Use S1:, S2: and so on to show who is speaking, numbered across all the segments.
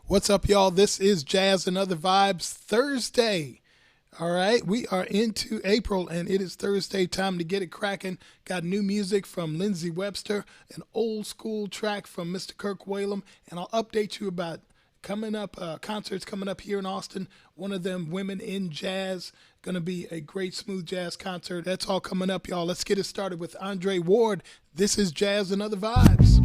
S1: What's up, y'all? This is Jazz and Other Vibes Thursday. All right, we are into April and it is Thursday. Time to get it cracking. Got new music from Lindsey Webster, an old school track from Mr. Kirk Whalum, and I'll update you about coming up concerts coming up here in Austin. One of them, Women in Jazz, going to be a great smooth jazz concert. That's all coming up, y'all. Let's get it started with Andre Ward. This is Jazz and Other Vibes.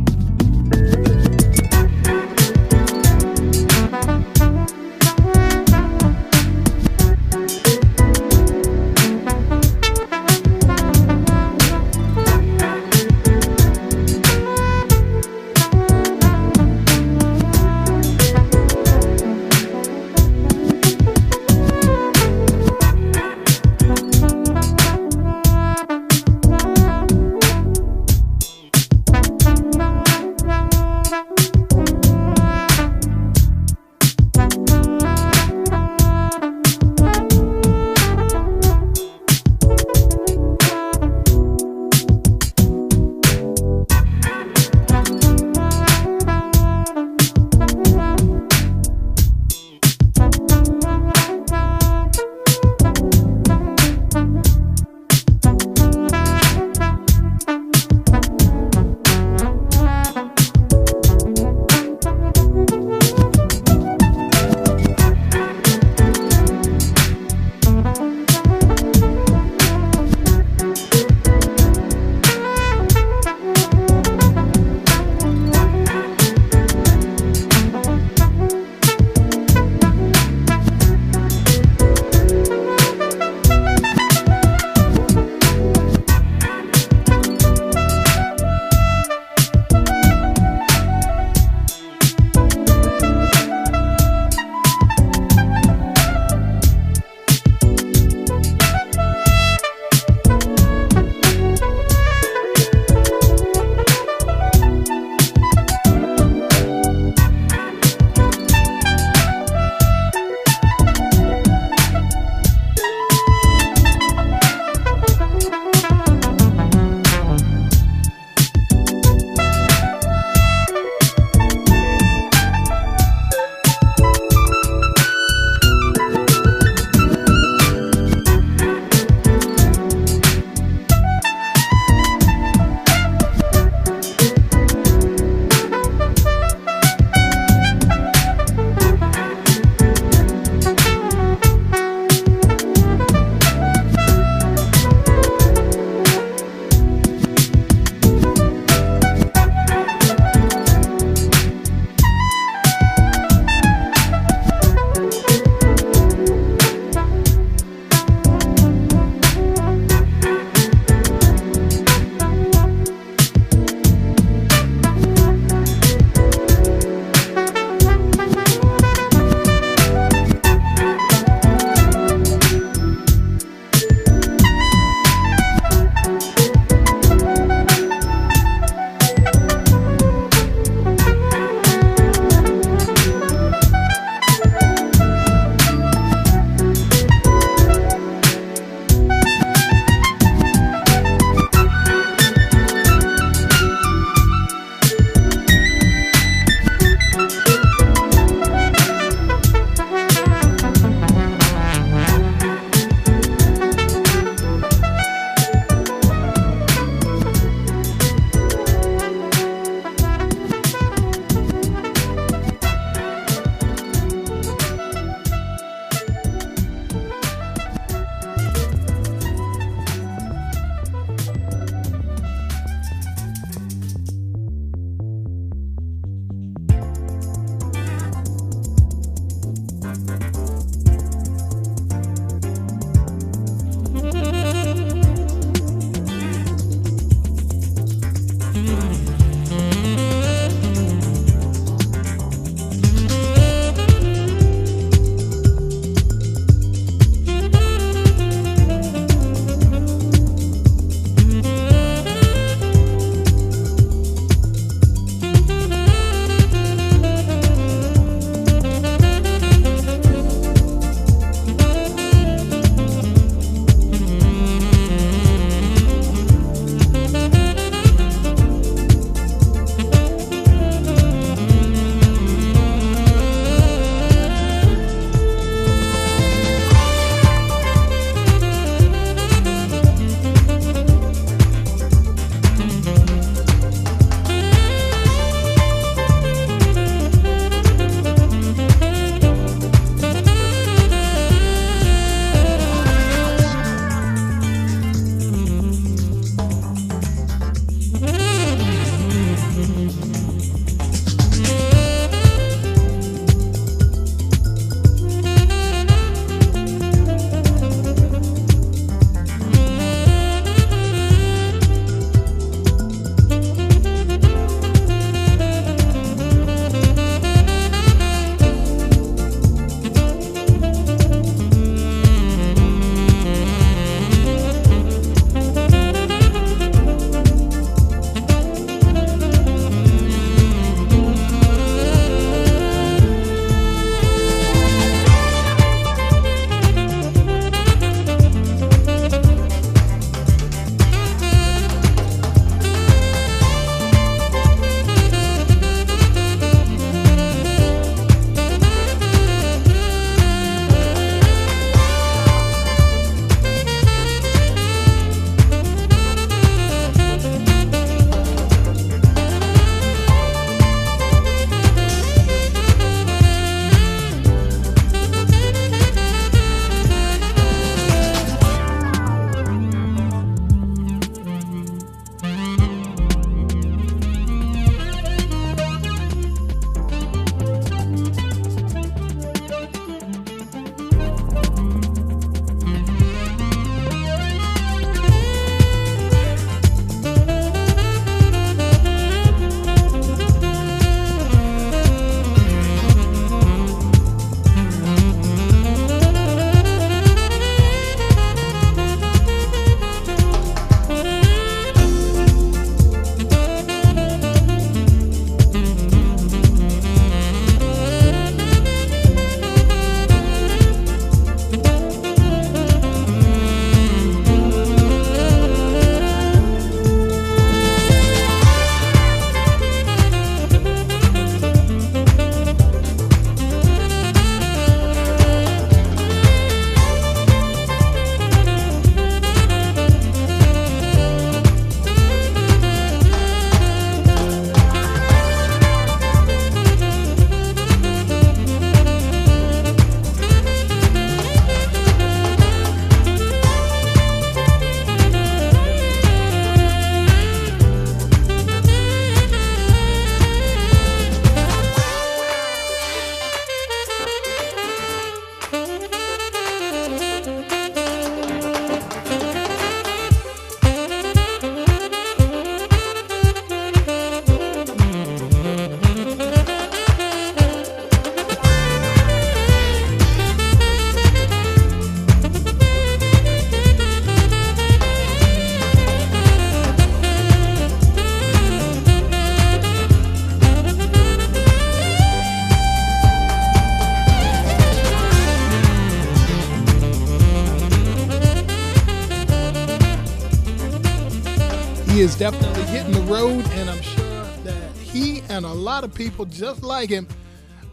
S1: He is definitely hitting the road, and I'm sure that he and a lot of people just like him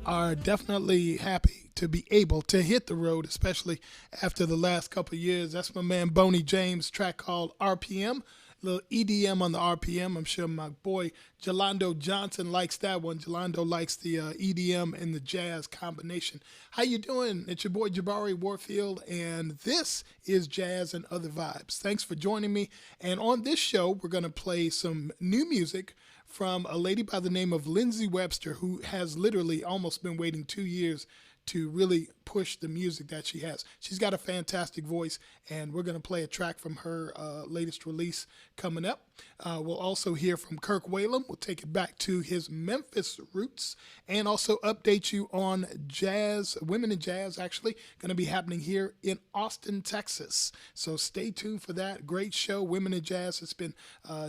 S1: are definitely happy to be able to hit the road, especially after the last couple of years. That's my man Boney James' track called RPM. A little EDM on the RPM. I'm sure my boy Jolando Johnson likes that one. Jolando likes the EDM and the jazz combination. How you doing? It's your boy Jabari Warfield, and this is Jazz and Other Vibes. Thanks for joining me. And on this show, we're going to play some new music from a lady by the name of Lindsay Webster, who has literally almost been waiting 2 years to really push the music that she has. She's got a fantastic voice, and we're going to play a track from her latest release coming up. We'll also hear from Kirk Whalum. We'll take it back to his Memphis roots and also update you on jazz, women in jazz, actually going to be happening here in Austin, Texas. So stay tuned for that. Great show. Women in Jazz has been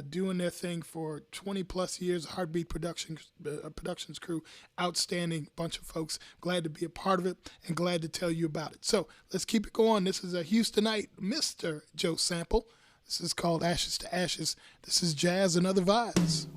S1: doing their thing for 20 plus years. Heartbeat Productions crew, outstanding bunch of folks. Glad to be a part of it and glad to tell you about it. So let's keep it going. This is a Houstonite, Mr. Joe Sample. This is called Ashes to Ashes. This is Jazz and Other Vibes.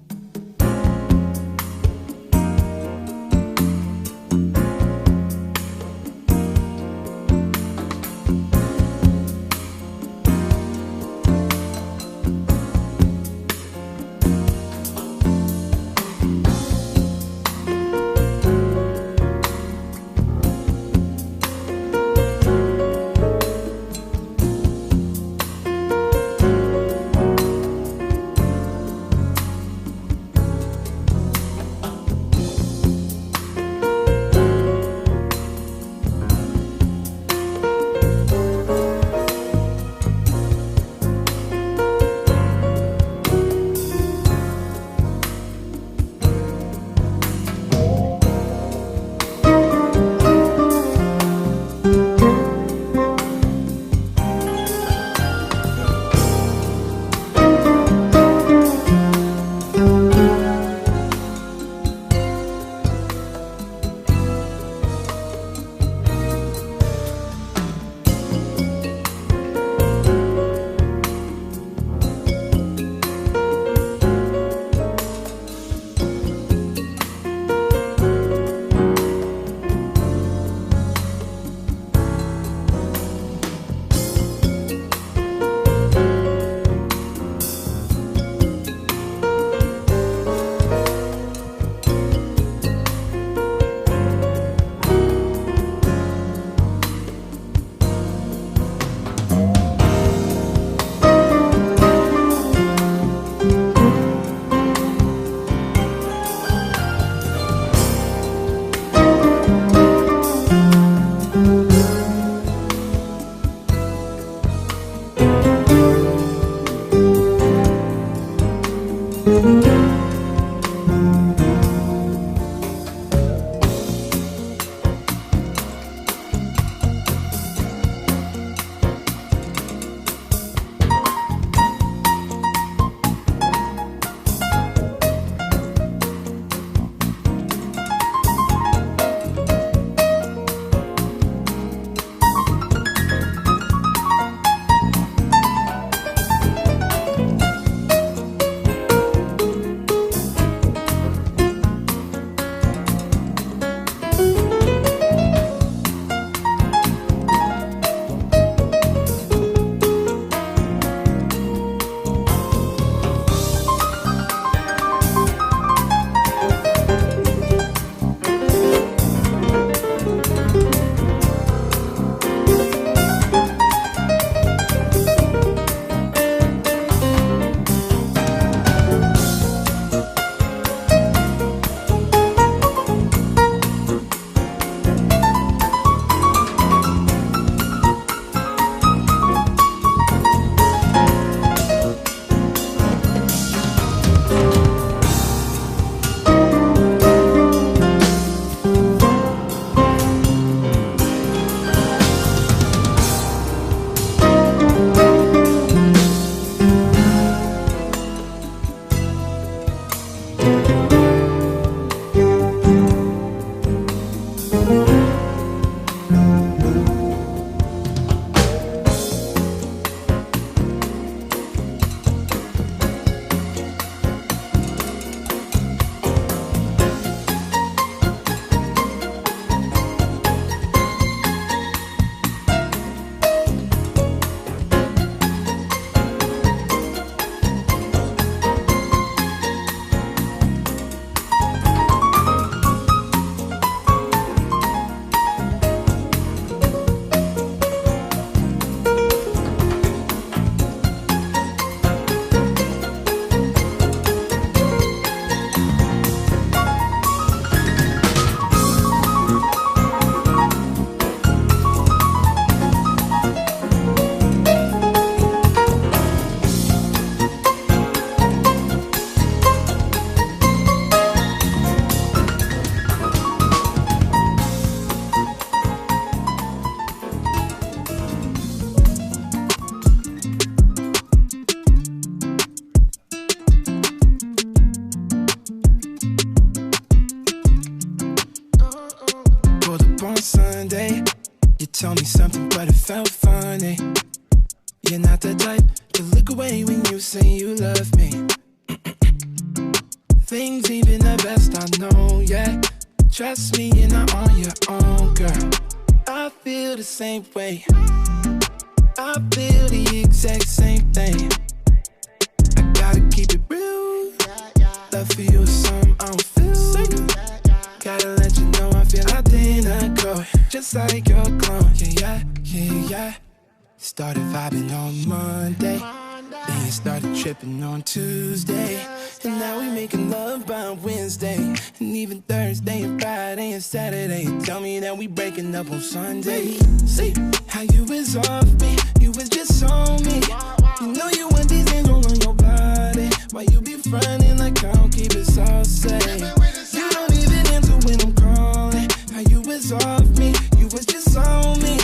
S2: You're not the type to look away when you say you love me. Things even the best I know, yeah. Trust me, you're not on your own, girl. I feel the same way. I feel the exact same thing. I gotta keep it real. Love for you is something I don't feel. Gotta let you know I feel identical, just like your clone. Yeah. Started vibing on Monday, then you started tripping on Tuesday, and now we making love by Wednesday, and even Thursday and Friday and Saturday. You tell me that we breaking up on Sunday. See how you was off me, you was just on me. You know you want these hands all on your body. Why you be frontin' like I don't keep it saucy? You don't even answer when I'm calling. How you was off me, you was just on me.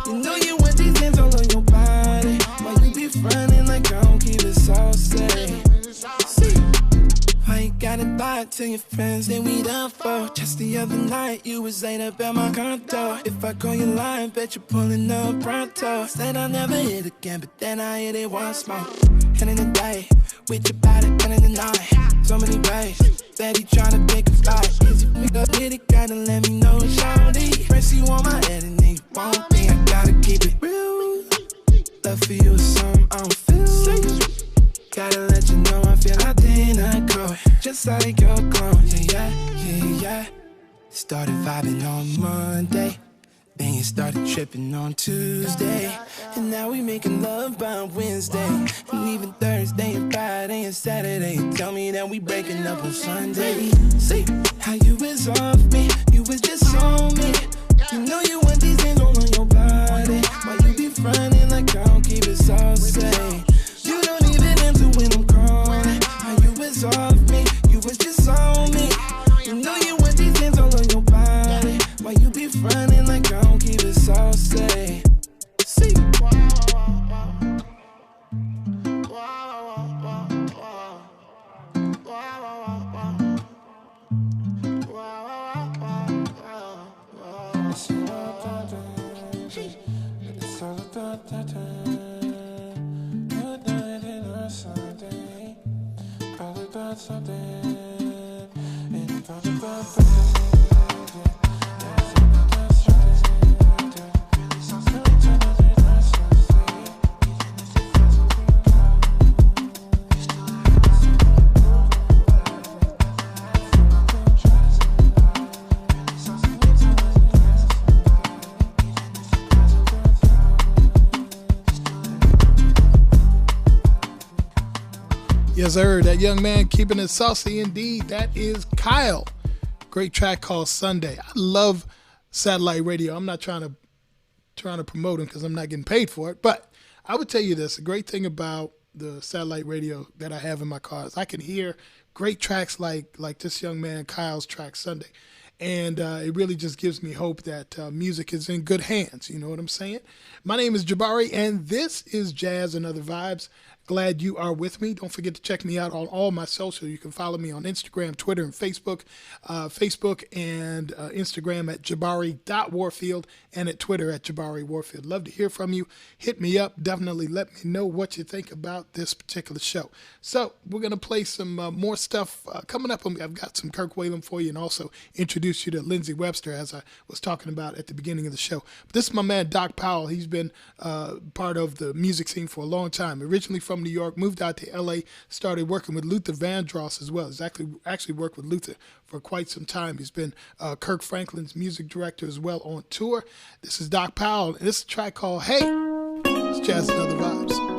S2: You know you want these hands all on your body. Why you be frontin' like I don't keep it saucy? See, why you gotta lie to your friends that we done for? Just the other night, you was laid up at my condo. If I call you lying, bet you're pulling up pronto. Said I'll never hit again, but then I hit it once more. And in the day, with your body, and in the night, so many ways. Steady tryna pick a fight. Easy pick up, hit it, gotta let me know it's shawty. Press you on my head and then you won't be. I gotta keep it real. Love for you is something I don't feel. Gotta let you know I feel identical, just like your clone. Yeah. Started vibing on Monday, then you started tripping on Tuesday, and now we making love by Wednesday, and even Thursday and Friday and Saturday. You tell me that we breaking up on Sunday. See how you was off me, you was just on me. You know you want these hands all on your body. Why you be frontin' like I don't keep it saucy? You don't even answer when I'm calling. How you was off me, you was just on me. You know you want these hands all on your body. Why you be frontin' like I don't keep it saucy? See.
S1: Yes, sir. That young man keeping it saucy indeed. That is Kyle. Great track called Sunday. I love satellite radio. I'm not trying to promote him because I'm not getting paid for it. But I would tell you this: the great thing about the satellite radio that I have in my car is I can hear great tracks like this young man Kyle's track Sunday. And it really just gives me hope that music is in good hands. You know what I'm saying? My name is Jabari, and this is Jazz and Other Vibes. Glad you are with me. Don't forget to check me out on all my social. You can follow me on Instagram, Twitter, and Facebook. Facebook and Instagram at jabari.warfield and at Twitter at Jabari Warfield. Love to hear from you. Hit me up. Definitely let me know what you think about this particular show. So we're going to play some more stuff coming up. I've got some Kirk Whalum for you and also introduce you to Lindsey Webster, as I was talking about at the beginning of the show. But this is my man, Doc Powell. He's been part of the music scene for a long time. Originally from New York, moved out to L.A., started working with Luther Vandross as well. He's actually worked with Luther for quite some time. He's been Kirk Franklin's music director as well on tour. This is Doc Powell, and this is a track called Hey. It's Jazz and Other Vibes.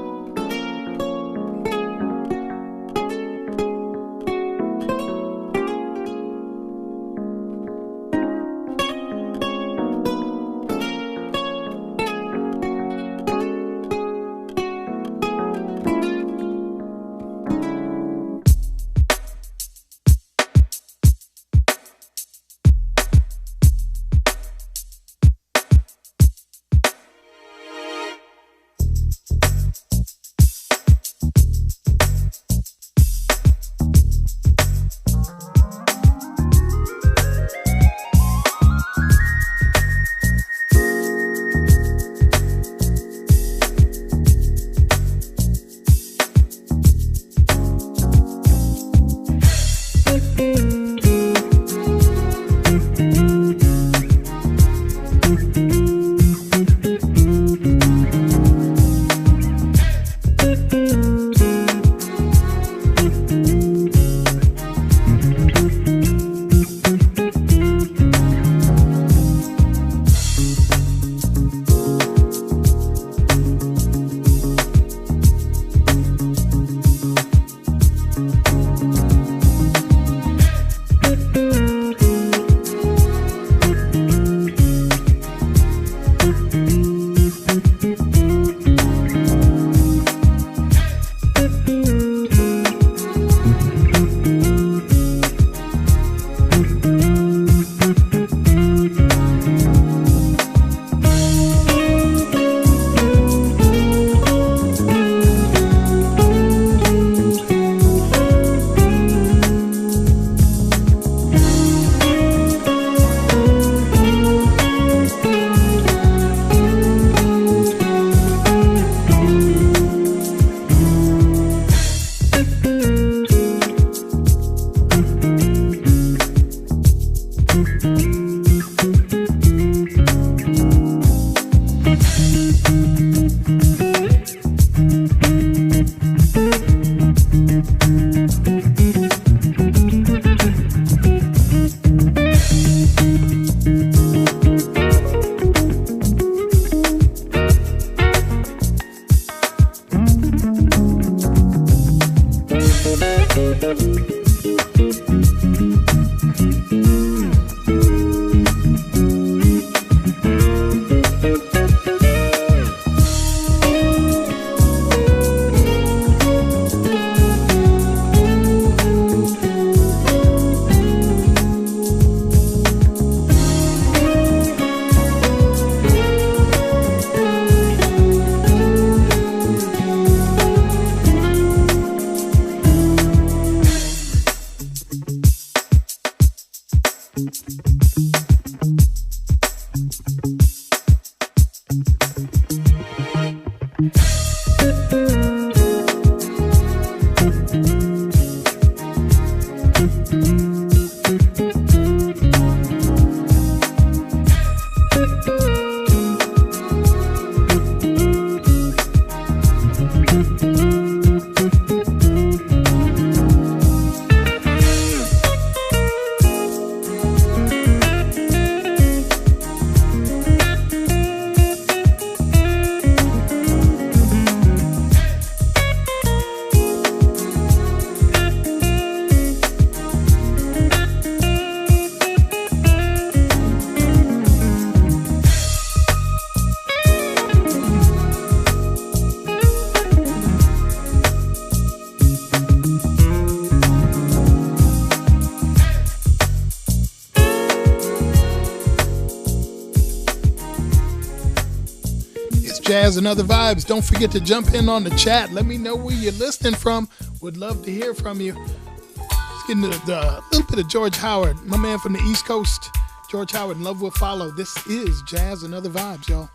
S1: Jazz and Other Vibes. Don't forget to jump in on the chat. Let me know where you're listening from. Would love to hear from you. Let's get into a little bit of George Howard, my man from the East Coast. George Howard, Love Will Follow. This is Jazz and Other Vibes, y'all.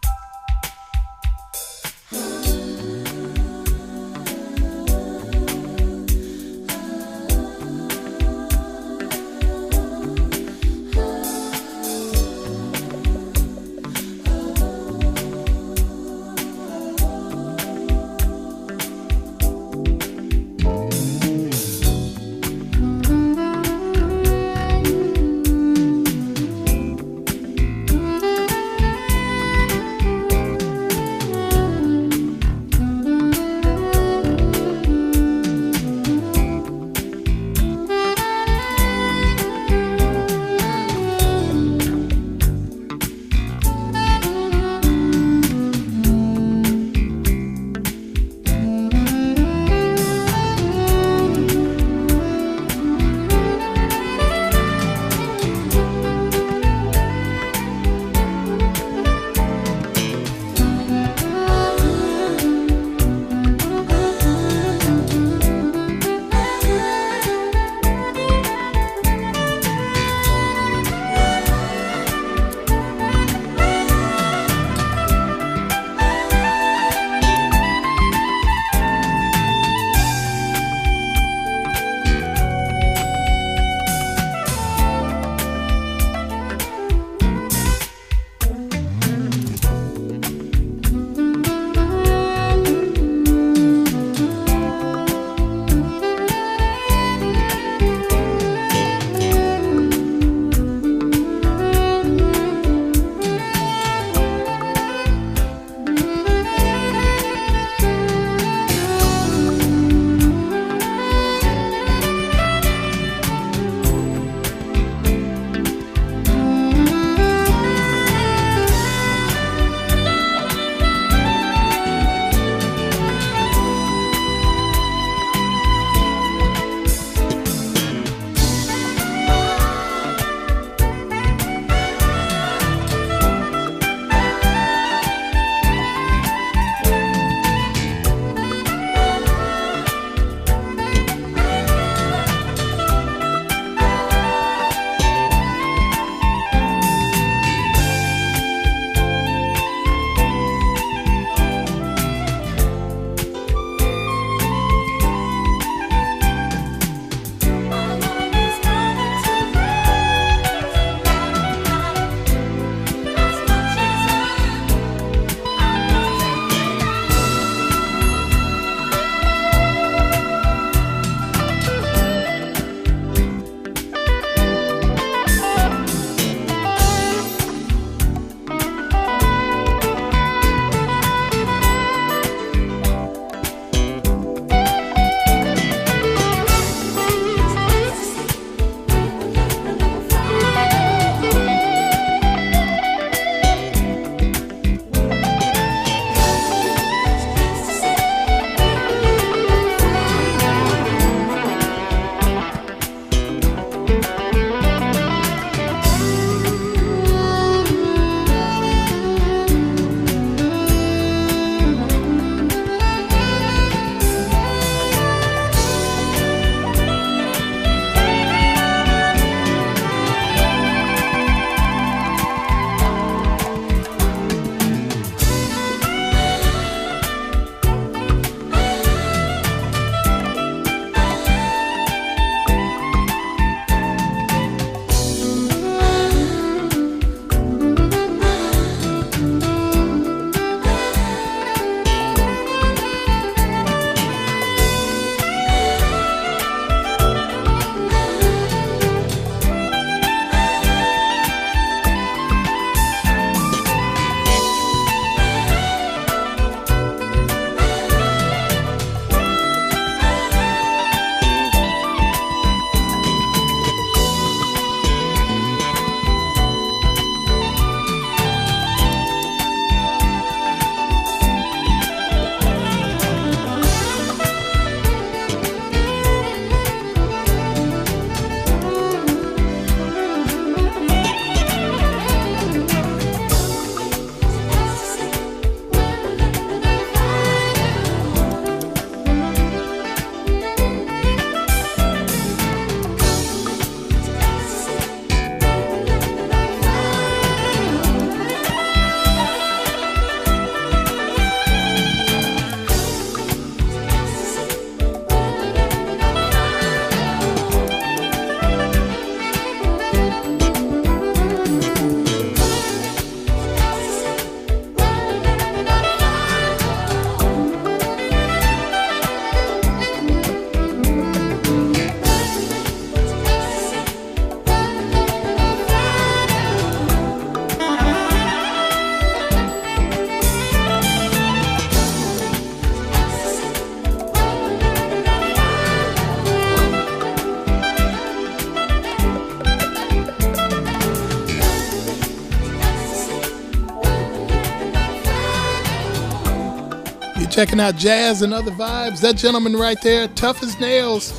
S1: You're checking out Jazz and Other Vibes. That gentleman right there, tough as nails,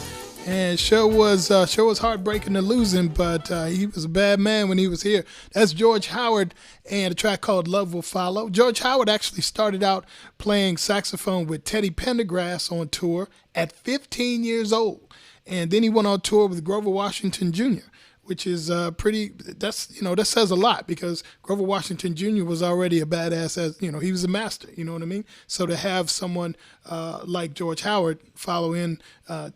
S1: and sure was heartbreaking to lose him, but he was a bad man when he was here. That's George Howard and a track called Love Will Follow. George Howard actually started out playing saxophone with Teddy Pendergrass on tour at 15 years old, and then he went on tour with Grover Washington Jr., which is that says a lot, because Grover Washington Jr. was already a badass, as he was a master, you know what I mean? So to have someone like George Howard follow in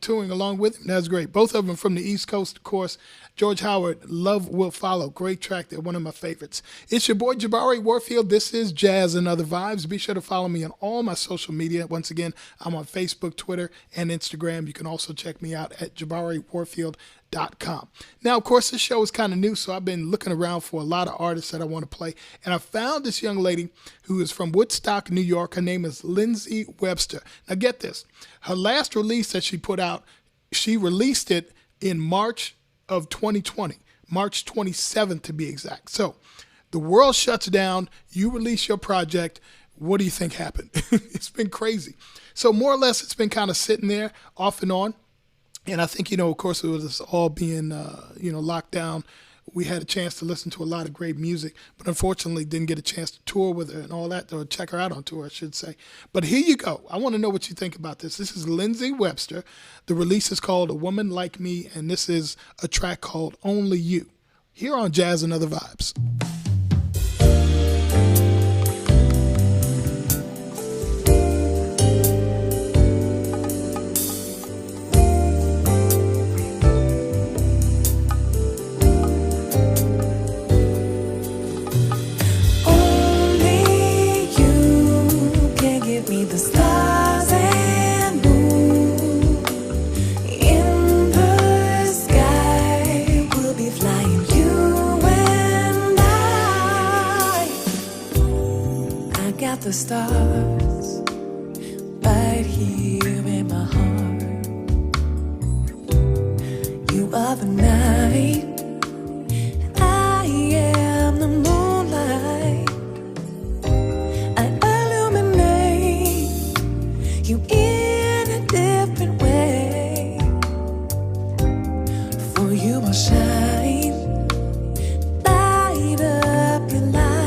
S1: touring along with him, that's great. Both of them from the East Coast, of course. George Howard, Love Will Follow. Great track there, one of my favorites. It's your boy Jabari Warfield. This is Jazz and Other Vibes. Be sure to follow me on all my social media. Once again, I'm on Facebook, Twitter, and Instagram. You can also check me out at JabariWarfield.com. Now, of course, this show is kind of new, so I've been looking around for a lot of artists that I want to play, and I found this young lady who is from Woodstock, New York. Her name is Lindsay Webster. Now, get this. Her last release that she put out, she released it in March of 2020, March 27th to be exact. So the world shuts down, you release your project. What do you think happened? It's been crazy. So more or less, it's been kind of sitting there off and on. And I think, of course, it was all being, locked down. We had a chance to listen to a lot of great music, but unfortunately didn't get a chance to tour with her and all that, or check her out on tour, I should say. But here you go. I want to know what you think about this. This is Lindsay Webster. The release is called A Woman Like Me, and this is a track called Only You, here on Jazz and Other Vibes.
S3: The stars right here in my heart. You are the night, I am the moonlight. I illuminate you in a different way. For you I'll shine, light up your light.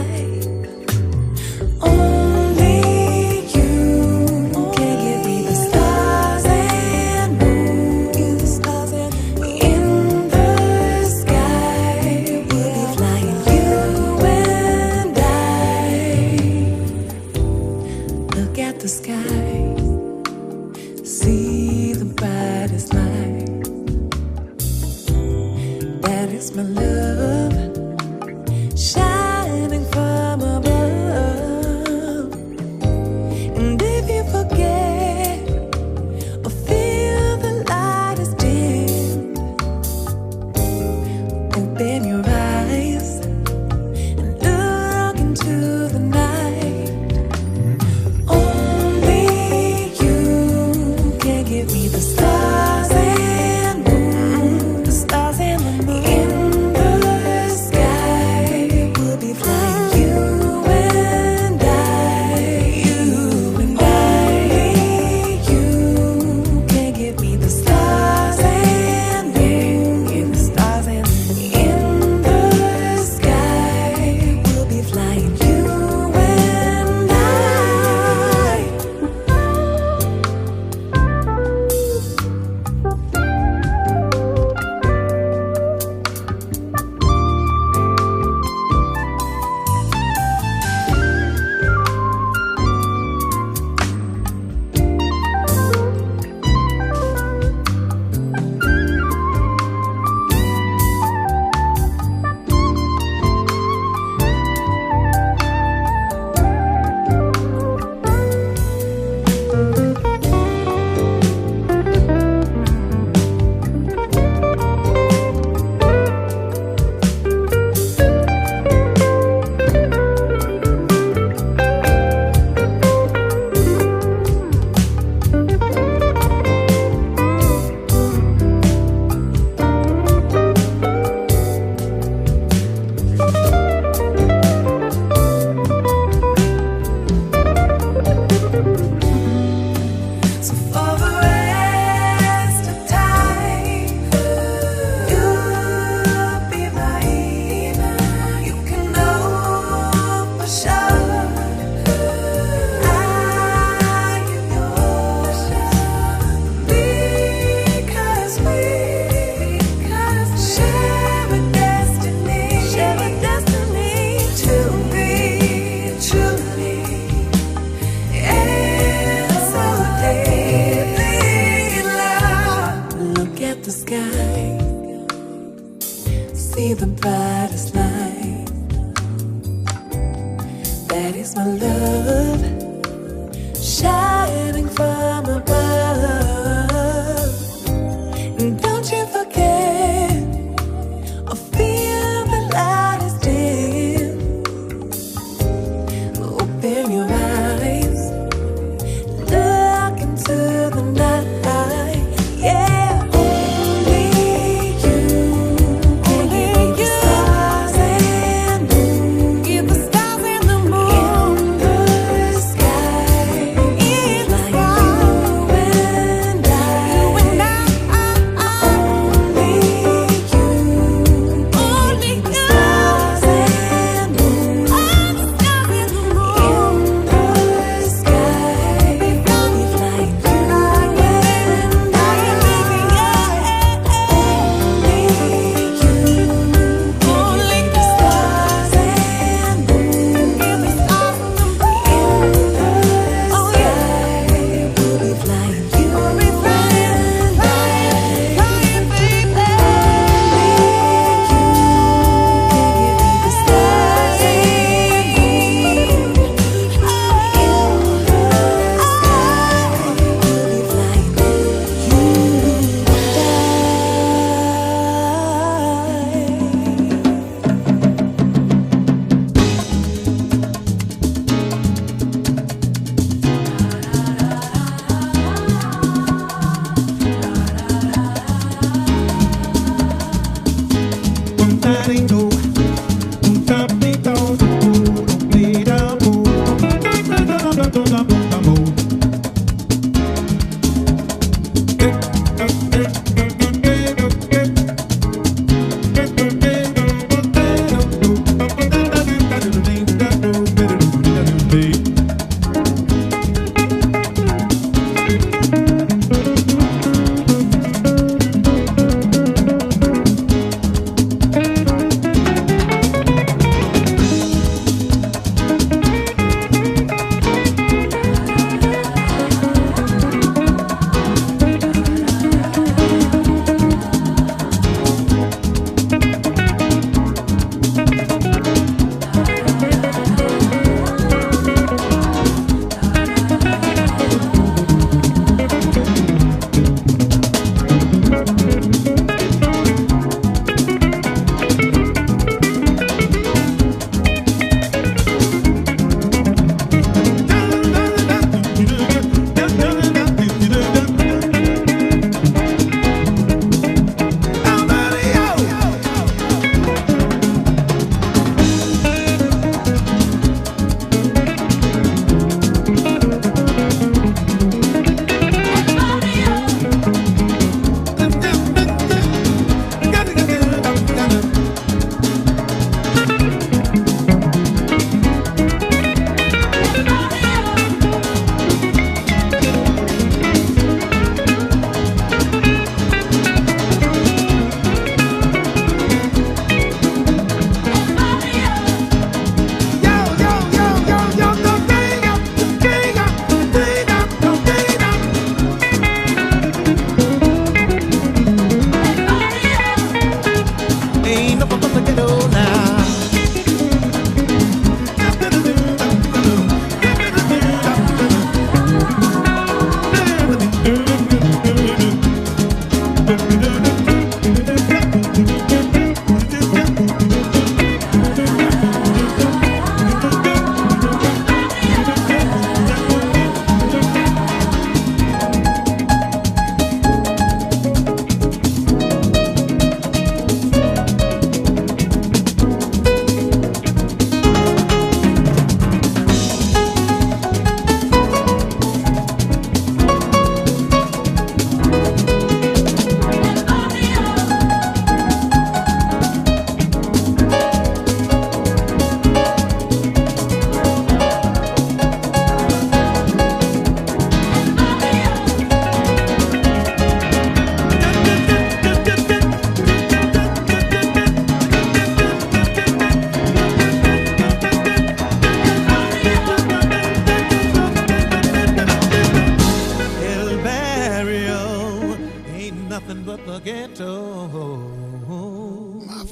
S3: The sky, see the brightest light. That is my love, shining from above. And if you forget or feel the light is dim, open your eyes and look into the night. Give me the stars and moon, the stars and the moon. In the sky, we'll shining from above. And don't you forget or feel the light is dim. Open your eyes, look into the night. Yeah, only you can give the stars and moon. Give the stars and the moon in the sky. It's like you and I. Only you. Only you. Stars and moon. All the stars and the moon in the sky. It's like you and I. Only you can give the stars and moon. Give the stars and the moon in the sky. We'll be flying, you will be flying, flying, flying, baby. Only you can give me the stars and moon in the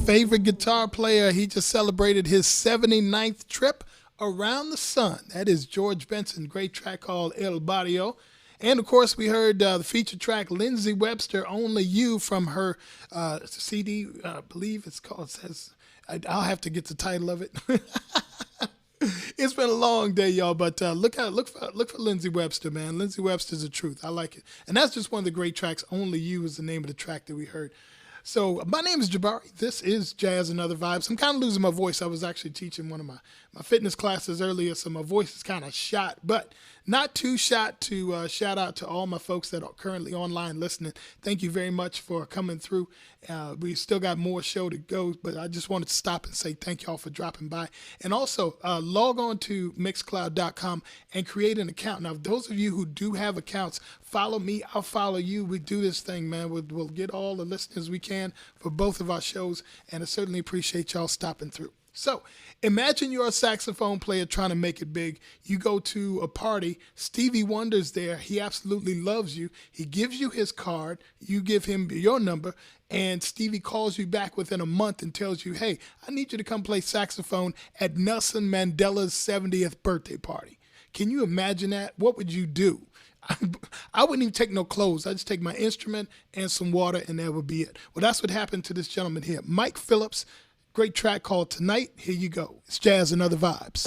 S1: Favorite guitar player. He just celebrated his 79th trip Around the Sun. That is George Benson, great track called El Barrio. And of course, we heard the feature track Lindsey Webster, Only You, from her CD. I believe it's called. It says I'll have to get the title of it. It's been a long day, y'all, but look for Lindsey Webster, man. Lindsey Webster's the truth. I like it, and that's just one of the great tracks. Only You is the name of the track that we heard. So my name is Jabari. This is Jazz and Other Vibes. I'm kind of losing my voice. I was actually teaching one of my fitness classes earlier, so my voice is kind of shot, but not too shot to shout out to all my folks that are currently online listening. Thank you very much for coming through. We still got more show to go, but I just wanted to stop and say thank y'all for dropping by. And also log on to mixcloud.com and create an account. Now, those of you who do have accounts, follow me. I'll follow you. We do this thing, man. We'll get all the listeners we can for both of our shows, and I certainly appreciate y'all stopping through. So imagine you're a saxophone player trying to make it big. You go to a party. Stevie Wonder's there. He absolutely loves you. He gives you his card. You give him your number, and Stevie calls you back within a month and tells you, hey, I need you to come play saxophone at Nelson Mandela's 70th birthday party. Can you imagine that? What would you do? I wouldn't even take no clothes. I'd just take my instrument and some water, and that would be it. Well, that's what happened to this gentleman here, Mike Phillips. Great track called Tonight. Here you go. It's Jazz and Other Vibes.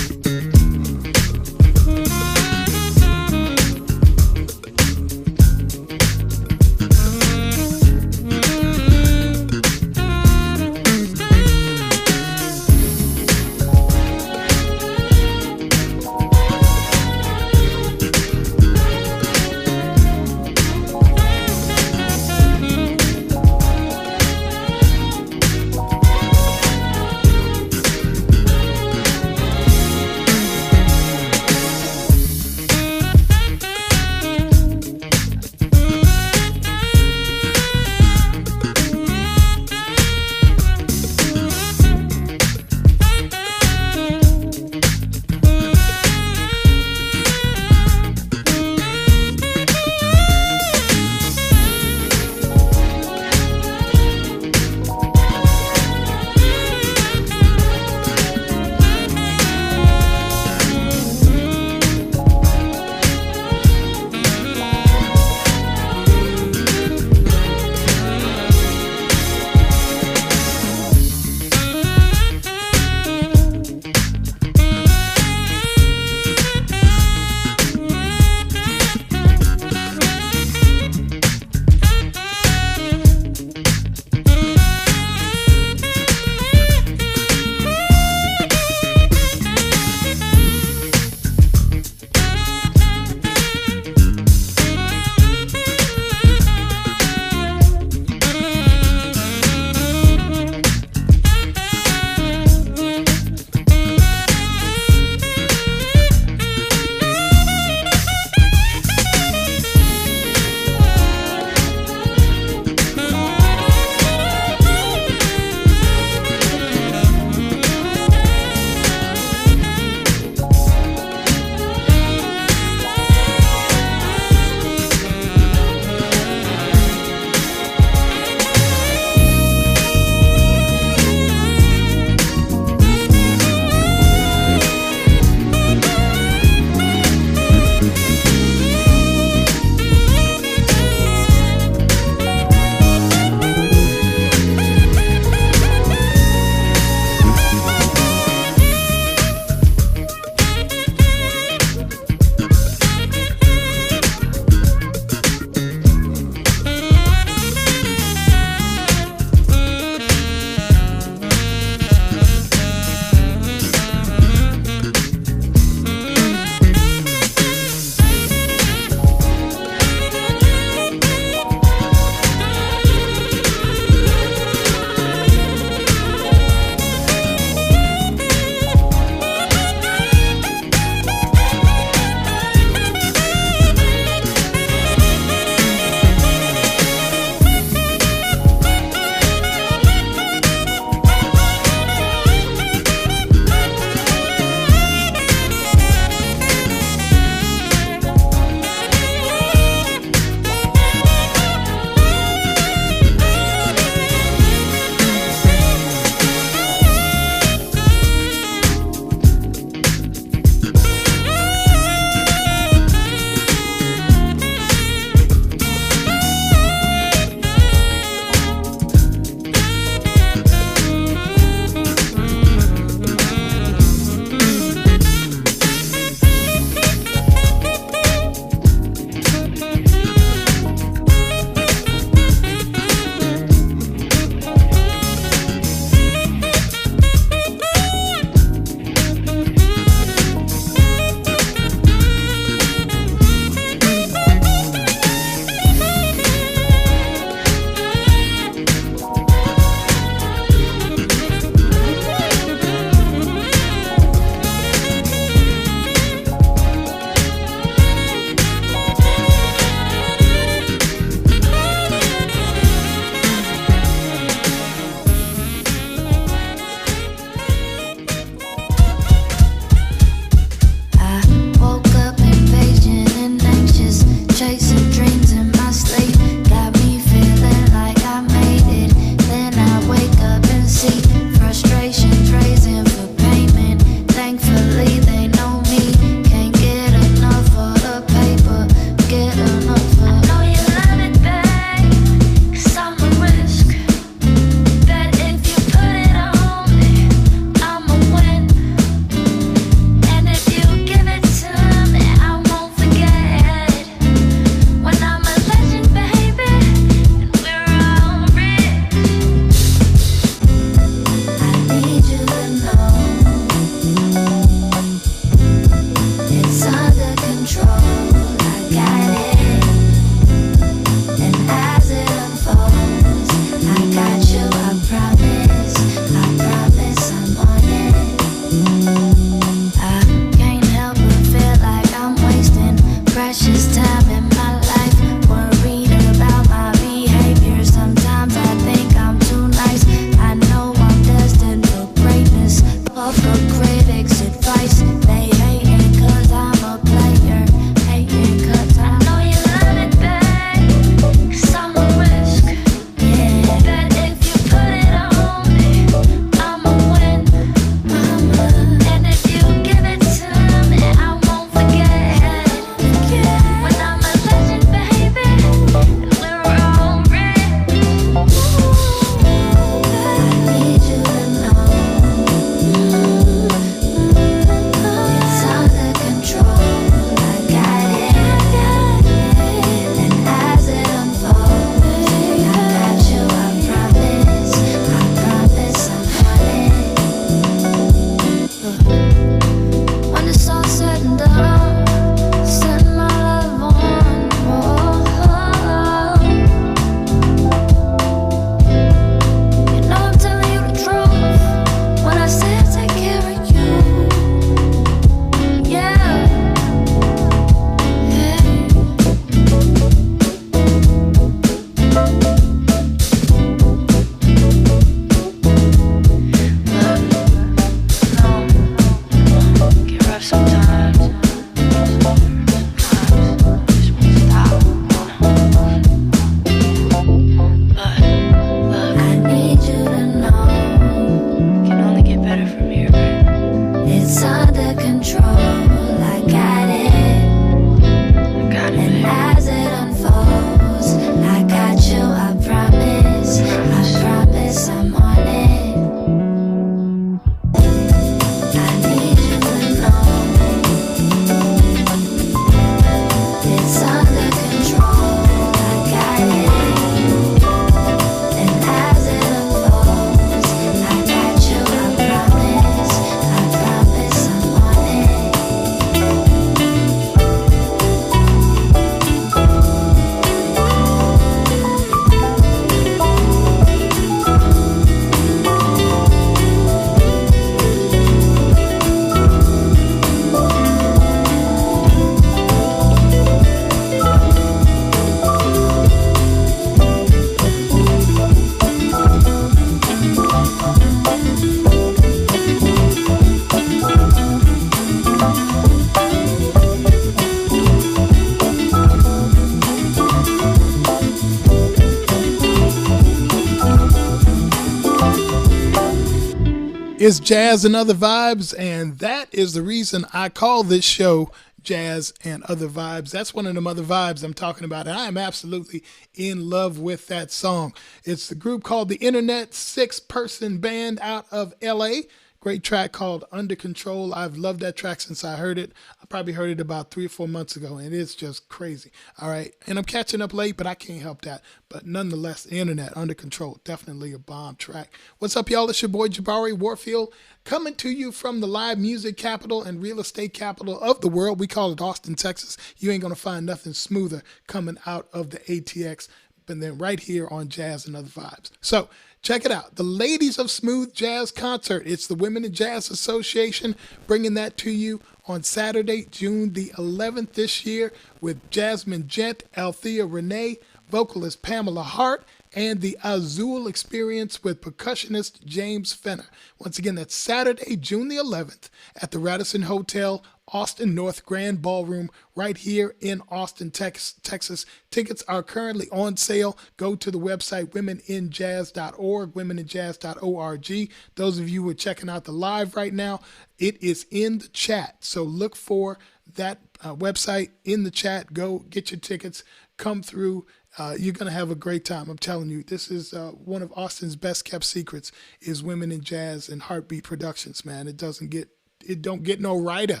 S1: It's Jazz and Other Vibes, and that is the reason I call this show Jazz and Other Vibes. That's one of them other vibes I'm talking about, and I am absolutely in love with that song. It's the group called The Internet, 6-person band out of LA. Great track called Under Control. I've loved that track since I heard it. I probably heard it about 3 or 4 months ago, and it's just crazy. All right. And I'm catching up late, but I can't help that. But nonetheless, The Internet, Under Control, definitely a bomb track. What's up, y'all? It's your boy Jabari Warfield coming to you from the live music capital and real estate capital of the world. We call it Austin, Texas. You ain't going to find nothing smoother coming out of the ATX than then right here on Jazz and Other Vibes. So, check it out. The Ladies of Smooth Jazz Concert. It's the Women in Jazz Association bringing that to you on Saturday, June the 11th this year with Jasmine Gent, Althea Renee, vocalist Pamela Hart, and the Azul Experience with percussionist James Fenner. Once again, that's Saturday, June the 11th at the Radisson Hotel, Austin North Grand Ballroom, right here in Austin, Texas. Tickets are currently on sale. Go to the website womeninjazz.org, womeninjazz.org. Those of you who are checking out the live right now, it is in the chat. So look for that website in the chat. Go get your tickets. Come through. You're going to have a great time. I'm telling you, this is one of Austin's best kept secrets is Women in Jazz and Heartbeat Productions, man. It don't get no writer.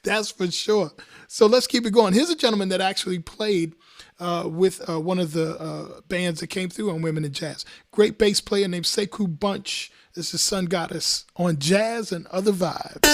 S1: That's for sure. So let's keep it going. Here's a gentleman that actually played with one of the bands that came through on Women in Jazz. Great bass player named Sekou Bunch. This is Sun Goddess on Jazz and Other Vibes.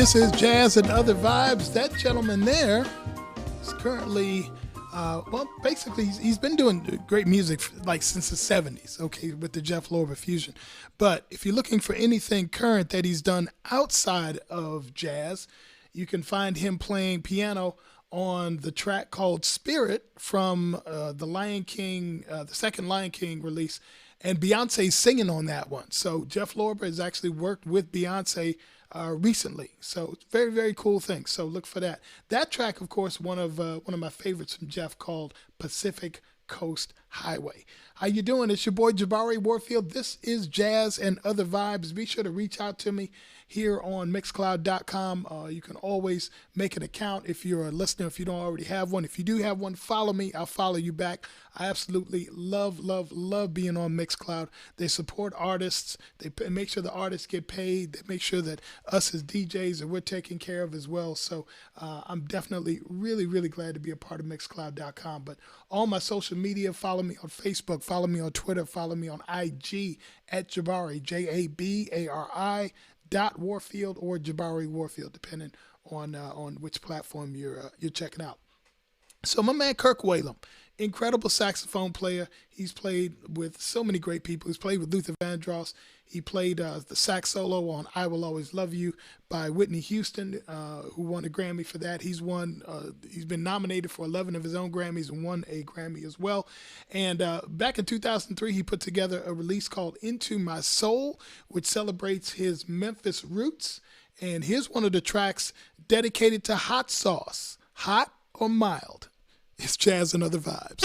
S1: This is Jazz and Other Vibes. That gentleman there is currently, basically, he's been doing great music like since the 70s, okay, with the Jeff Lorber Fusion. But if you're looking for anything current that he's done outside of jazz, you can find him playing piano on the track called Spirit from the Lion King, the second Lion King release. And Beyonce's singing on that one. So Jeff Lorber has actually worked with Beyonce recently. So it's very, very cool thing. So look for that. That track, of course, one of my favorites from Jeff, called Pacific Coast Highway. How you doing? It's your boy Jabari Warfield. This is Jazz and Other Vibes. Be sure to reach out to me here on Mixcloud.com. You can always make an account if you're a listener, if you don't already have one. If you do have one, follow me. I'll follow you back. I absolutely love being on Mixcloud. They support artists. They make sure the artists get paid. They make sure that us as DJs are we're taken care of as well. So I'm definitely really glad to be a part of Mixcloud.com. But all my social media, follow me on Facebook, follow me on Twitter, follow me on IG at Jabari, Jabari .Warfield or Jabari Warfield, depending on which platform you're checking out. So my man Kirk Whalum, incredible saxophone player. He's played with so many great people. He's played with Luther Vandross. He played the sax solo on "I Will Always Love You" by Whitney Houston, who won a Grammy for that. He's been nominated for 11 of his own Grammys and won a Grammy as well. And back in 2003, he put together a release called "Into My Soul," which celebrates his Memphis roots. And here's one of the tracks dedicated to hot sauce, hot or mild. It's Jazz and Other Vibes.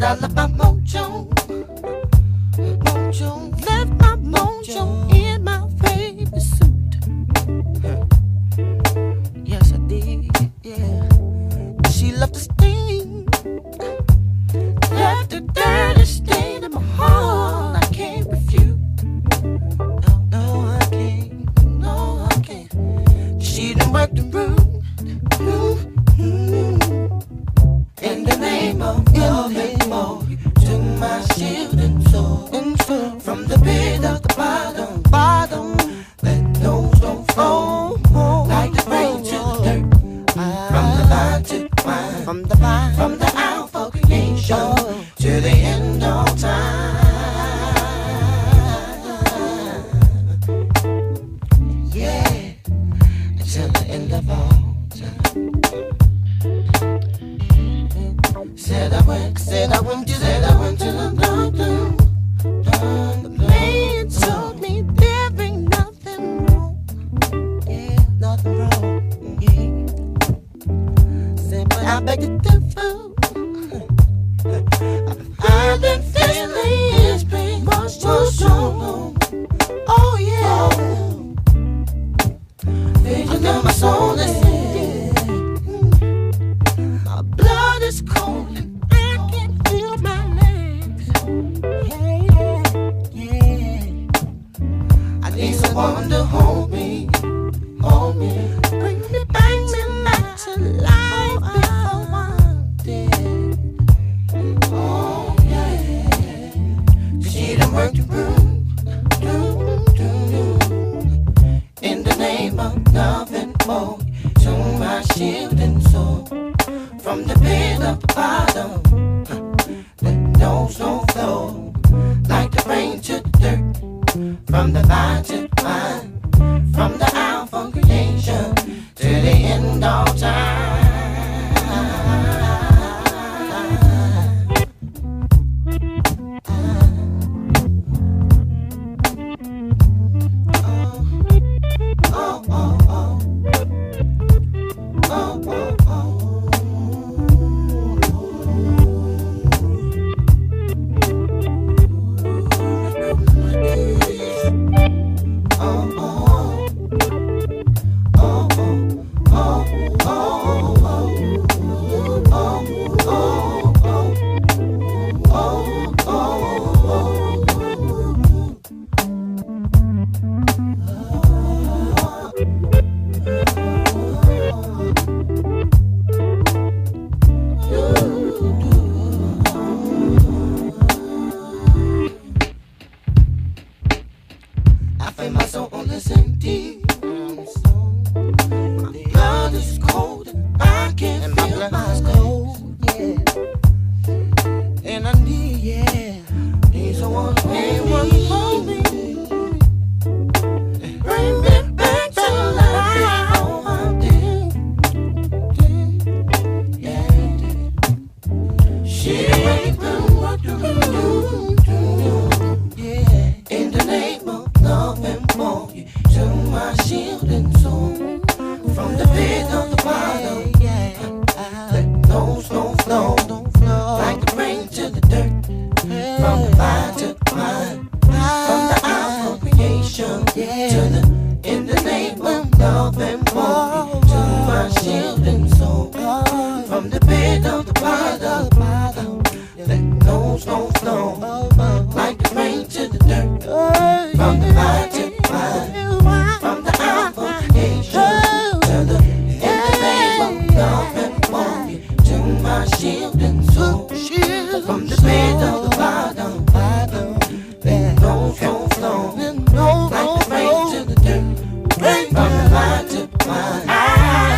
S3: I left my mojo, left my mojo in my favorite suit. Yes, I did, yeah. She left a stain, left a dirty stain in my heart. I can't refute. No, I can't. No, I can't. She done worked the room. In the name of love and more, you took my shield and soul. From the pit of the bottom, let those don't flow like the rain to the dirt. From the vine to the wine, from the alpha creation to the end of time. Yeah, until the end of all time. Said I went to the doctor. The man told me there ain't nothing wrong. Yeah, nothing wrong. Yeah. Said, but I beg to differ. I've been feeling this pain much too strong. Oh yeah. Vision of my soul is dead. My blood is cold and I can't feel my legs. Yeah. I need someone to hold me. Bring me back to life before I'm dead. Oh yeah. She done worked the room. In the name of love and more, to my shield and soul. From the pit of the bottom, let those don't flow like the rain to the dirt. From the vine to the vine, from the alpha creation to the end of time.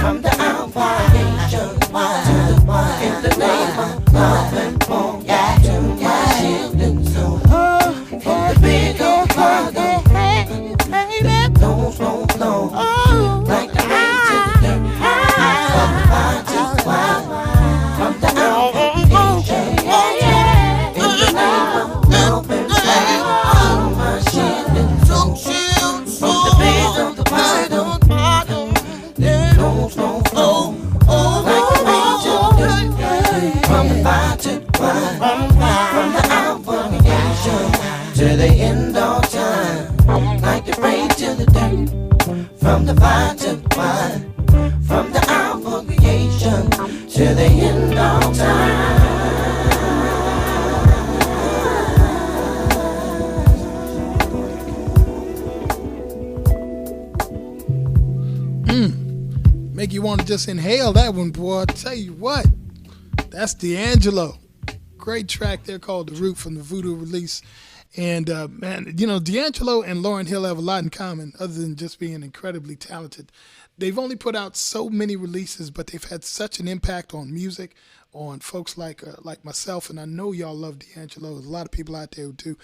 S3: From the alpha creation to the
S4: divine to one, from the hour of creation to the end of time.
S1: Make you want to just inhale that one, boy. I tell you what, that's D'Angelo. Great track there called The Root from the Voodoo release. And, man, you know, D'Angelo and Lauryn Hill have a lot in common other than just being incredibly talented. They've only put out so many releases, but they've had such an impact on music, on folks like myself, and I know y'all love D'Angelo. There's a lot of people out there who do.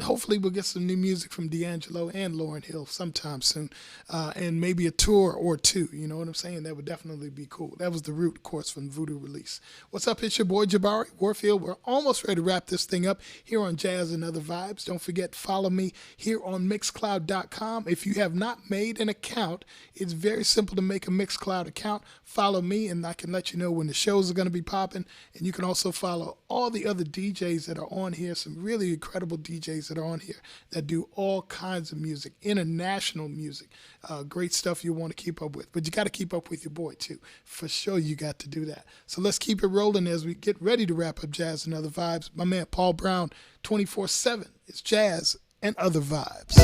S1: Hopefully we'll get some new music from D'Angelo and Lauryn Hill sometime soon, and maybe a tour or two. You know what I'm saying? That would definitely be cool. That was The Root, of course, from Voodoo release. What's up? It's your boy Jabari Warfield. We're almost ready to wrap this thing up here on Jazz and Other Vibes. Don't forget, follow me here on Mixcloud.com. If you have not made an account, it's very simple to make a Mixcloud account. Follow me, and I can let you know when the shows are going to be popping. And you can also follow all the other DJs that are on here, some really incredible DJs that are on here that do all kinds of music, international music, great stuff you want to keep up with. But you got to keep up with your boy, too. For sure, you got to do that. So let's keep it rolling as we get ready to wrap up Jazz and Other Vibes. My man, Paul Brown, 24/7. It's Jazz and Other Vibes.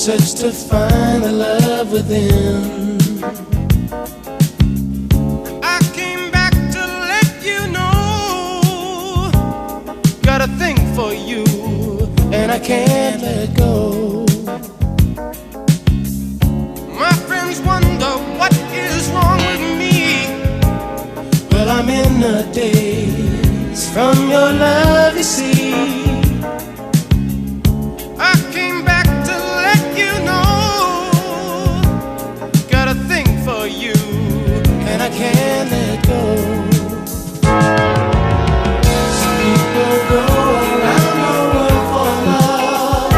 S2: search to find the love within. I came back to let you know, got a thing for you, and I can't let go. My friends wonder what is wrong with me. Well, I'm in a daze from your love, you see. I came back to let you know, got a thing for you, and I can't let go. Some people go around the world for love,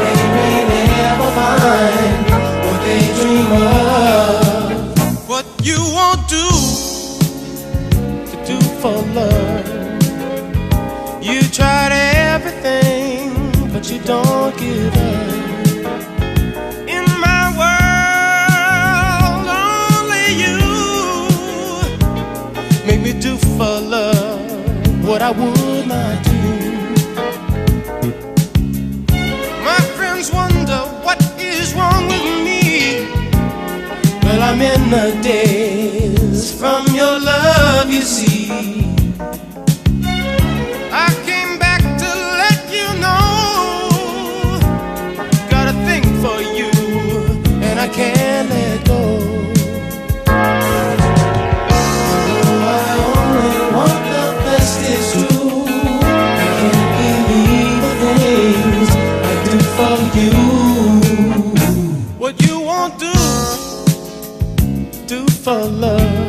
S2: and they may never find what they dream of. What you won't do to do for love. You tried everything, but you don't give up. In my world, only you make me do for love what I would not do. My friends wonder what is wrong with me. Well, I'm in a daze from your love, you see. I came back to let you know, got a thing for you, and I can't let go. Oh, I only want the best, it's true. I can't believe the things I do for you. What you won't do for love.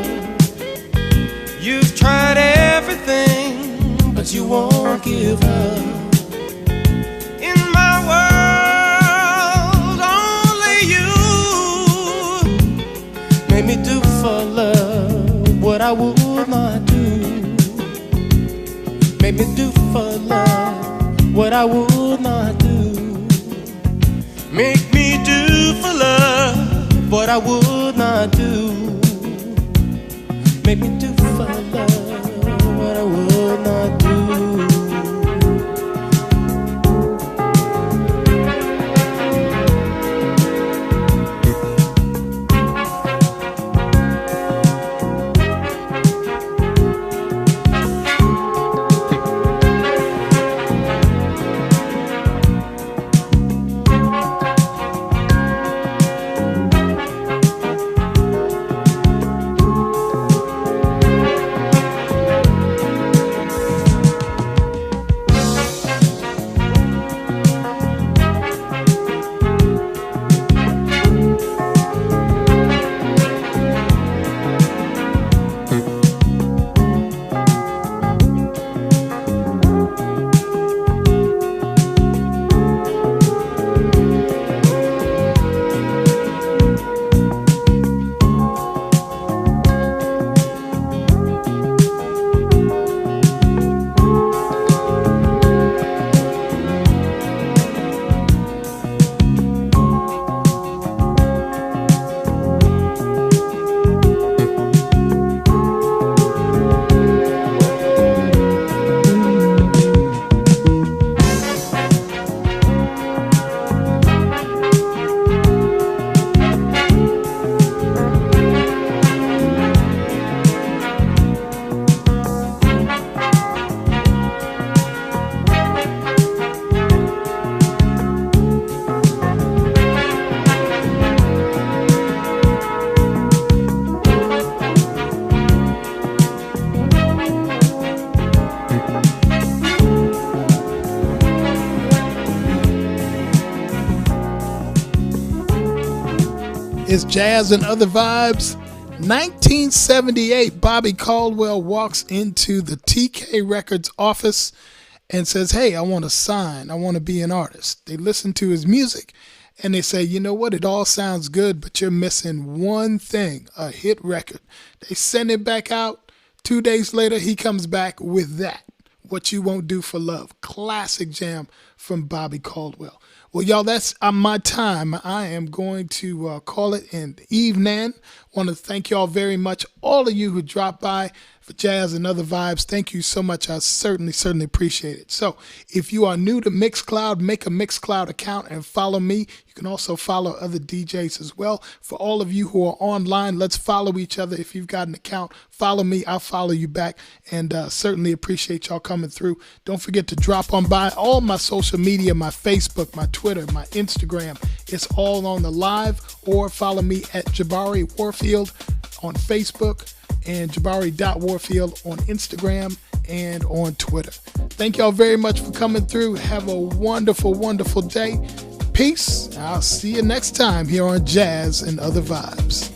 S2: You've tried everything, but you won't give up. In my world, only you made me do for love what I would not do. Made me do for love what I would not do. Make me do for love what I would not do. Make me do for love what I would not do.
S1: It's Jazz and Other Vibes. 1978, Bobby Caldwell walks into the TK Records office and says, hey, I want to sign. I want to be an artist. They listen to his music and they say, you know what? It all sounds good, but you're missing one thing, a hit record. They send it back out. 2 days later, he comes back with that. What You Won't Do for Love. Classic jam from Bobby Caldwell. Well, y'all, that's my time. I am going to call it an evening. Want to thank y'all very much, all of you who dropped by. for Jazz and Other Vibes. Thank you so much. I certainly appreciate it. So if you are new to Mixcloud, make a Mixcloud account and follow me. You can also follow other DJs as well. For all of you who are online, let's follow each other. If you've got an account, follow me. I'll follow you back, and certainly appreciate y'all coming through. Don't forget to drop on by all my social media, my Facebook, my Twitter, my Instagram. It's all on the live, or follow me at Jabari Warfield on Facebook and Jabari.Warfield on Instagram and on Twitter. Thank y'all very much for coming through. Have a wonderful day. Peace. I'll see you next time here on Jazz and Other Vibes.